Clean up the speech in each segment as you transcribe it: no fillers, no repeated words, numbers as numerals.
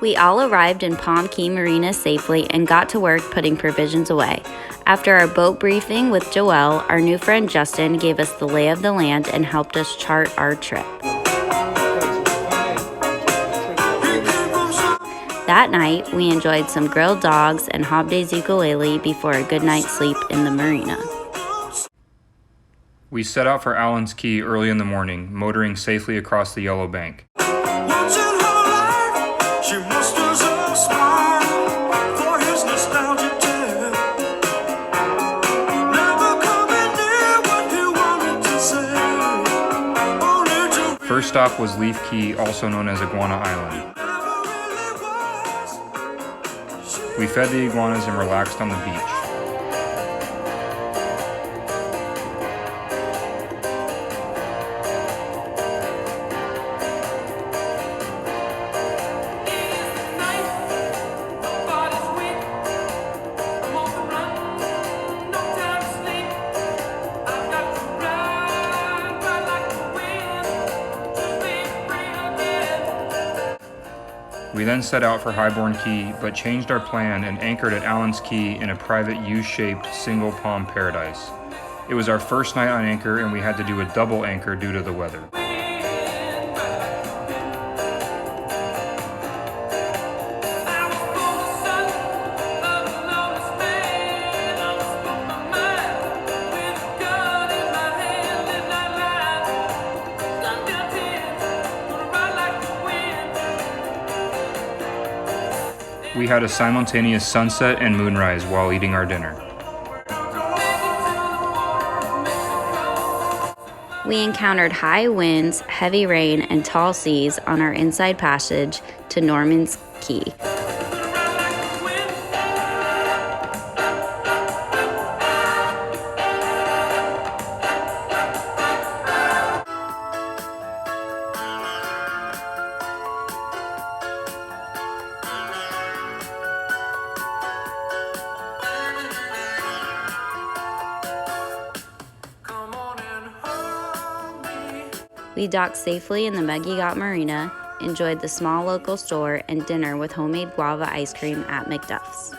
We all arrived in Palm Cay Marina safely and got to work putting provisions away. After our boat briefing with Joelle, our new friend Justin gave us the lay of the land and helped us chart our trip. That night, we enjoyed some grilled dogs and Hobday's ukulele before a good night's sleep in the marina. We set out for Allans Cay early in the morning, motoring safely across the yellow bank. First stop was Leaf Cay, also known as Guana Island. We fed the iguanas and relaxed on the beach. We then set out for Highbourne Cay, but changed our plan and anchored at Allans Cay in a private U-shaped single palm paradise. It was our first night on anchor and we had to do a double anchor due to the weather. We had a simultaneous sunset and moonrise while eating our dinner. We encountered high winds, heavy rain, and tall seas on our inside passage to Normans Cay. We docked safely in the Guana Cay Marina, enjoyed the small local store, and dinner with homemade guava ice cream at MacDuffs.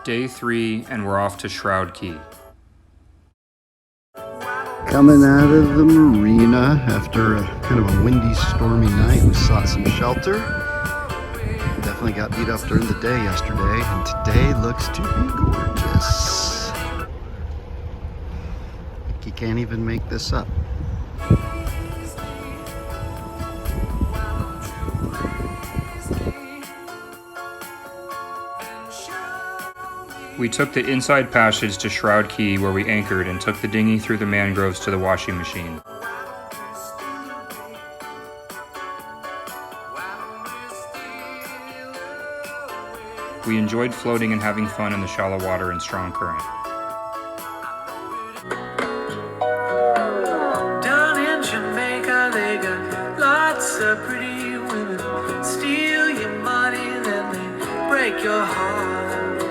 Day 3, and we're off to Shroud Cay. Coming out of the marina after a kind of a windy, stormy night, we sought some shelter. Definitely got beat up during the day yesterday, and today looks to be gorgeous. You can't even make this up. We took the inside passage to Shroud Cay where we anchored and took the dinghy through the mangroves to the washing machine. We enjoyed floating and having fun in the shallow water and strong current. Down in Jamaica they got lots of pretty women. Steal your money, then they break your heart.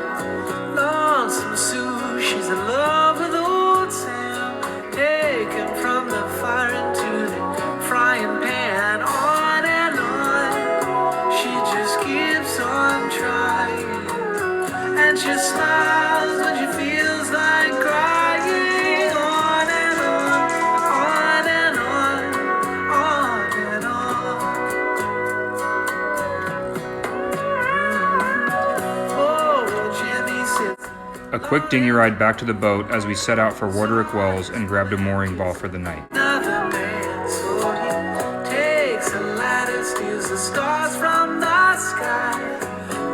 Lonesome Sue, she's in love with old Sam. Taken from the fire into the frying pan. On and on, she just keeps on trying. And she smiles when she feels like crying. On and on, on and on, on and on. Oh, well, Jimmy sits. A quick dinghy ride back to the boat as we set out for Warderick Wells and grabbed a mooring ball for the night. Another man, so he takes a ladder, steals the stars from the sky,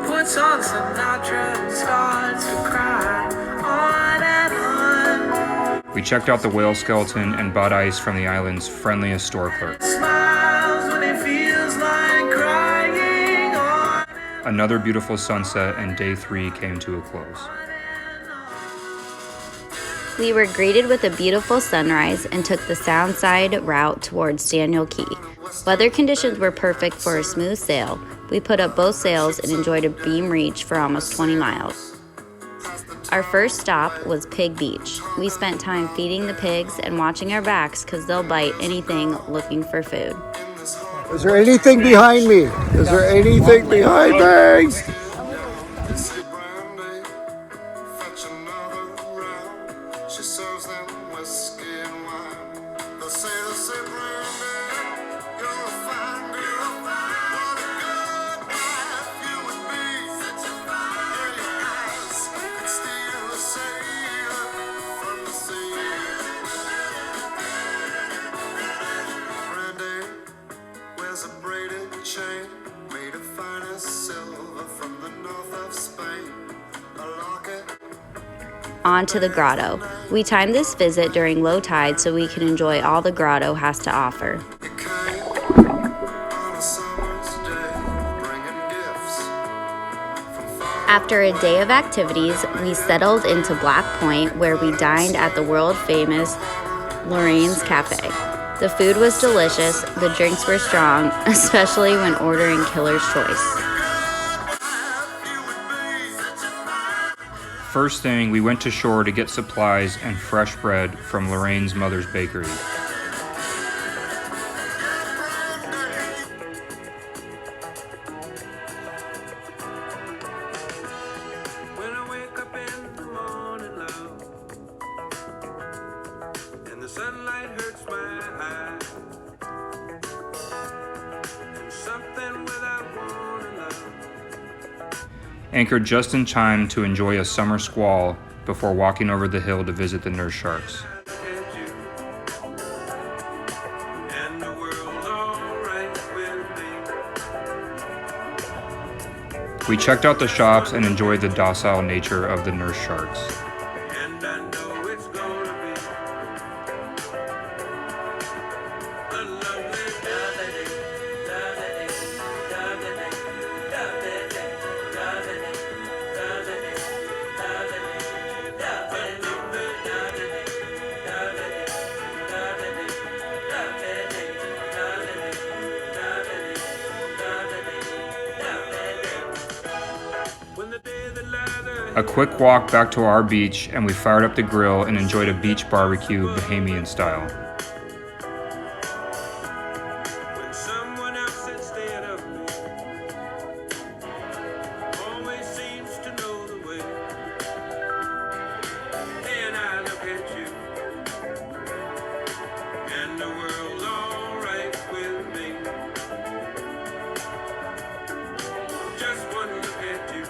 puts on Sinatra and starts to cry. On and on. We checked out the whale skeleton and bought ice from the island's friendliest store clerk. Smiles when he feels like crying. On. Another beautiful sunset and day 3 came to a close. We were greeted with a beautiful sunrise and took the sound side route towards Staniel Cay. Weather conditions were perfect for a smooth sail. We put up both sails and enjoyed a beam reach for almost 20 miles. Our first stop was Pig Beach. We spent time feeding the pigs and watching our backs because they'll bite anything looking for food. Is there anything behind me? Is there anything behind me? On to the grotto. We timed this visit during low tide so we can enjoy all the grotto has to offer. After a day of activities, we settled into Black Point where we dined at the world-famous Lorraines Cafe. The food was delicious, the drinks were strong, especially when ordering Killer's Choice. First thing, we went to shore to get supplies and fresh bread from Lorraine's mother's bakery. When I wake up in the morning, love, and the sunlight hurts my eyes, and something without warning, love. Anchored just in time to enjoy a summer squall before walking over the hill to visit the nurse sharks. We checked out the shops and enjoyed the docile nature of the nurse sharks. A quick walk back to our beach, and we fired up the grill and enjoyed a beach barbecue Bahamian style. When someone else instead of me always seems to know the way, then I look at you, and the world's alright with me. Just one look at you.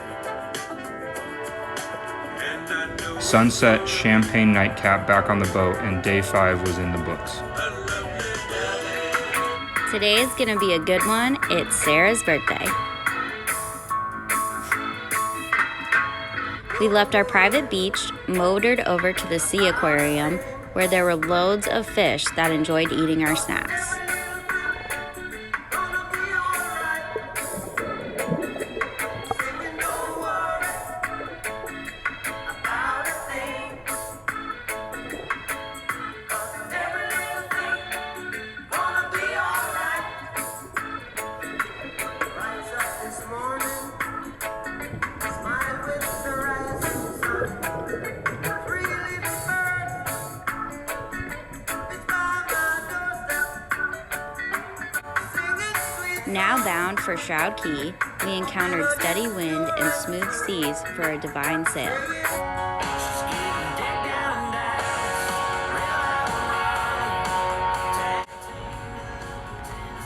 Sunset champagne nightcap back on the boat, and day 5 was in the books. Today is gonna be a good one. It's Sarah's birthday. We left our private beach, motored over to the sea aquarium where there were loads of fish that enjoyed eating our snacks. Now bound for Shroud Cay, we encountered steady wind and smooth seas for a divine sail.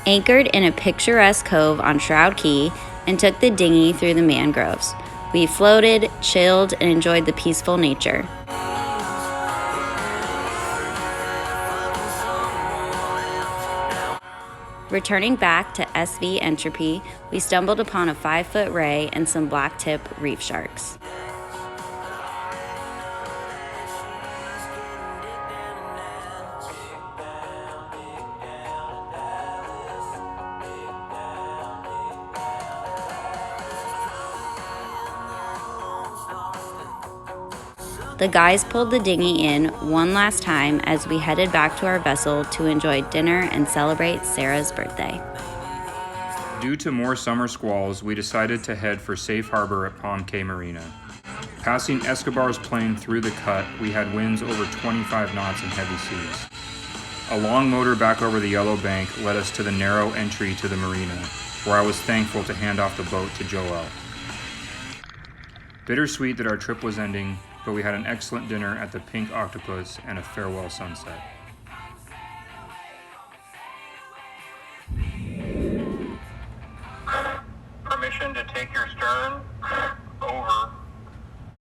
Anchored in a picturesque cove on Shroud Cay and took the dinghy through the mangroves. We floated, chilled, and enjoyed the peaceful nature. Returning back to SV Entropy, we stumbled upon a 5-foot ray and some black-tip reef sharks. The guys pulled the dinghy in one last time as we headed back to our vessel to enjoy dinner and celebrate Sarah's birthday. Due to more summer squalls, we decided to head for safe harbor at Palm Cay Marina. Passing Escobar's plane through the cut, we had winds over 25 knots and heavy seas. A long motor back over the yellow bank led us to the narrow entry to the marina, where I was thankful to hand off the boat to Joel. Bittersweet that our trip was ending, but we had an excellent dinner at the Pink Octopus and a farewell sunset.